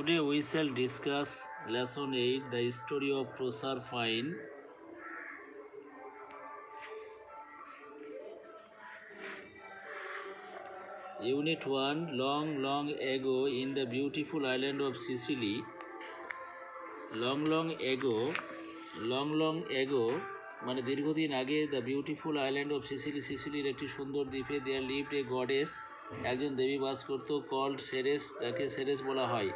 Today we shall discuss lesson 8, the story of Proserpine. Unit 1, long ago in the beautiful island of Sicily. Long ago মানে দীর্ঘদিন আগে the beautiful island of সিসিলির একটি সুন্দর দ্বীপে there lived a goddess, একজন দেবী বাস করত, called Ceres, যাকে Ceres বলা হয়।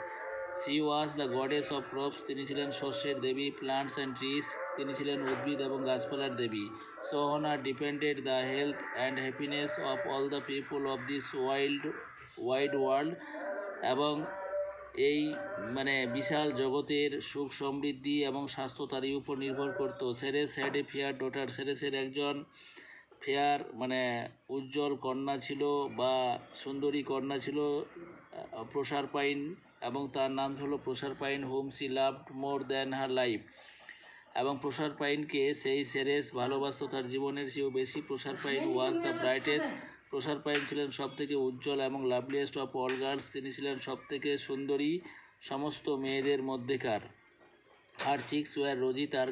C was the goddess of crops, তিনি ছিলেন শস্যের দেবী। প্লান্টস অ্যান্ড ট্রিজ, তিনি ছিলেন উদ্ভিদ এবং গাছপালার দেবী। So on her depended the health and happiness of all the people of this wide world, এবং এই বিশাল জগতের সুখ সমৃদ্ধি এবং স্বাস্থ্য তারই উপর নির্ভর করত। Ceres had a fair daughter, সেরেসের একজন ফেয়ার উজ্জ্বল কন্যা ছিল বা সুন্দরী কন্যা ছিল, প্রসারপাইন, এবং তার নাম হলো Proserpine, whom she loved more than her life, এবং প্রসারপাইনকে সেই সেরেস ভালোবাসত তার জীবনের চেয়েও বেশি। প্রসারপাইন ওয়াজ দ্য ব্রাইটেস্ট, প্রসারপাইন ছিলেন সবথেকে উজ্জ্বল এবং লাভলিয়েস্ট অফ অল গার্লস, তিনি ছিলেন সবথেকে সুন্দরী সমস্ত মেয়েদের মধ্যেকার। আর চিক্স ওয়ার রোজি, তার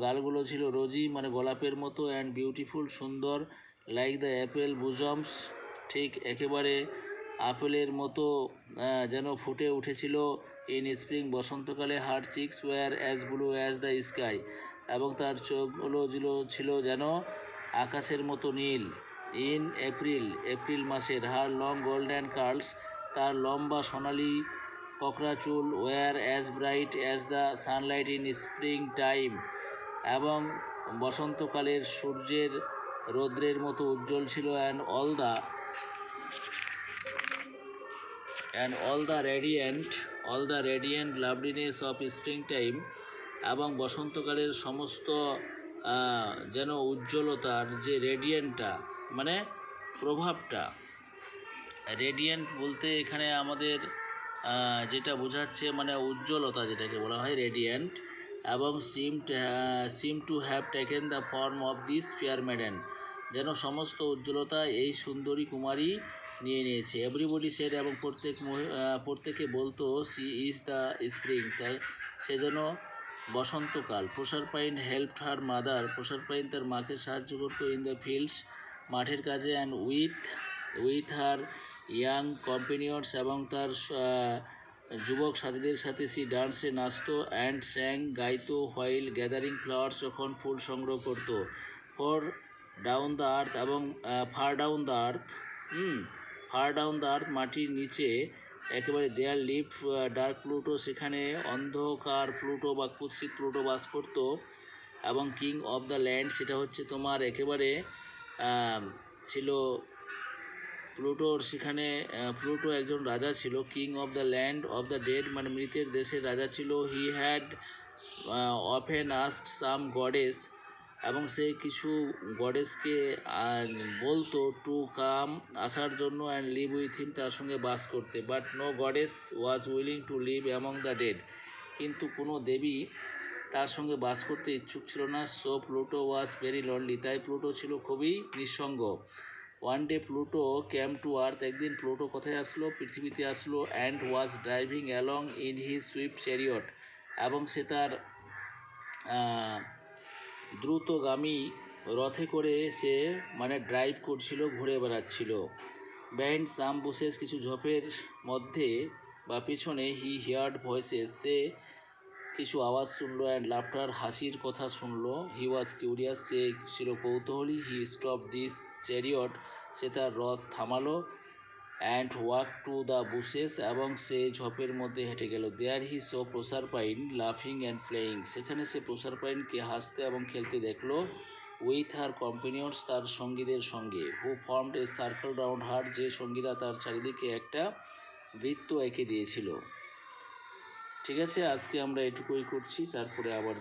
গালগুলো ছিল রোজি গোলাপের মতো, অ্যান্ড বিউটিফুল, সুন্দর, লাইক দ্য অ্যাপেল বুজমস, ঠিক একেবারে আপেলের মতো যেন ফুটে উঠেছিল ইন স্প্রিং, বসন্তকালে। Her cheeks were as blue as the sky, এবং তার চোখগুলো ছিল যেন আকাশের মতো নীল। ইন এপ্রিল মাসের। হার লং গোল্ডেন কার্লস, তার লম্বা সোনালি কোকড়া চুল। Were as bright as the sunlight in spring time, এবং বসন্তকালের সূর্যের রৌদ্রের মতো উজ্জ্বল ছিল। And all the radiant loveliness of spring time, এবং বসন্তকালের সমস্ত যেন উজ্জ্বলতার যে রেডিয়েন্টটা প্রভাবটা, রেডিয়েন্ট বলতে এখানে আমাদের যেটা বোঝাচ্ছে উজ্জ্বলতা, যেটাকে বলা হয় রেডিয়েন্ট, এবং seem to have taken the form of this fair maiden, যেন সমস্ত উজ্জ্বলতা এই সুন্দরী কুমারী নিয়ে নিয়েছে। এভরিবডি সেড, এবং প্রত্যেকে বলতো সি ইজ দ্য স্প্রিং, সে যেন বসন্তকাল। প্রসারপাইন হেল্পড হার মাদার, প্রসারপাইন তার মাকে সাহায্য করতো ইন দ্য ফিল্ডস, মাঠের কাজে। And with her young companions, এবং তার যুবক সাথীদের সাথে সি ডান্সে নাচতো, অ্যান্ড স্যাং, গাইতো, হোয়াইল গ্যাদারিং ফ্লাওয়ার্স, যখন ফুল সংগ্রহ করতো। ফার ডাউন দ্য আর্থ, মাটির নিচে একেবারে দেয়ার লিভ ডার্ক প্লুটো, সেখানে অন্ধকার প্লুটো বা কুৎসিত প্লুটো বাস করতো। এবং কিং অফ দ্য ল্যান্ড, সেটা হচ্ছে তোমার একেবারে ছিল প্লুটোর, সেখানে প্লুটো একজন রাজা ছিল। King of the land of the dead, মৃতের দেশের রাজা ছিল। He had often asked some goddess, এবং সে কিছু গডেসকে বলতো টু কাম, আসার জন্য, অ্যান্ড লিভ উইথ হিম, তার সঙ্গে বাস করতে। But no goddess was willing to live among the dead, কিন্তু কোনো দেবী তার সঙ্গে বাস করতে ইচ্ছুক ছিল না। So Pluto was very lonely, তাই প্লুটো ছিল খুবই নিঃসঙ্গ। One day Pluto came to earth, একদিন প্লুটো কোথায় আসলো? পৃথিবীতে আসলো। And was driving along in his swift chariot, এবং সে তার দ্রুতগামী রথে করে সে ড্রাইভ করছিল, ঘুরে বেড়াচ্ছিল। বিহাইন্ড সাম বুশেস, কিছু ঝোপের মধ্যে বা পিছনে। হি হিয়ার্ড ভয়েসেস, সে কিছু আওয়াজ শুনলো। অ্যান্ড লাফটার, হাসির কথা শুনলো। হি ওয়াজ কিউরিয়াস, সে ছিল কৌতূহলী। হি স্টপ দিস চ্যারিয়ট, সে তার রথ থামালো। And walk to the bushes, এবং সে ঝোপের মধ্যে হেঁটে গেল। দেয়ার হি সো প্রসারপাইন লাফিং অ্যান্ড প্লেয়িং, সেখানে সে প্রসারপাইনকে হাসতে এবং খেলতে দেখলো। উইথ হার কম্পেনিয়ন্স, তার সঙ্গীদের সঙ্গে। হু ফর্মড এ সার্কেল রাউন্ড হার, যে সঙ্গীরা তার চারিদিকে একটা বৃত্ত এঁকে দিয়েছিল। ঠিক আছে, আজকে আমরা এটুকুই করছি, তারপরে আবার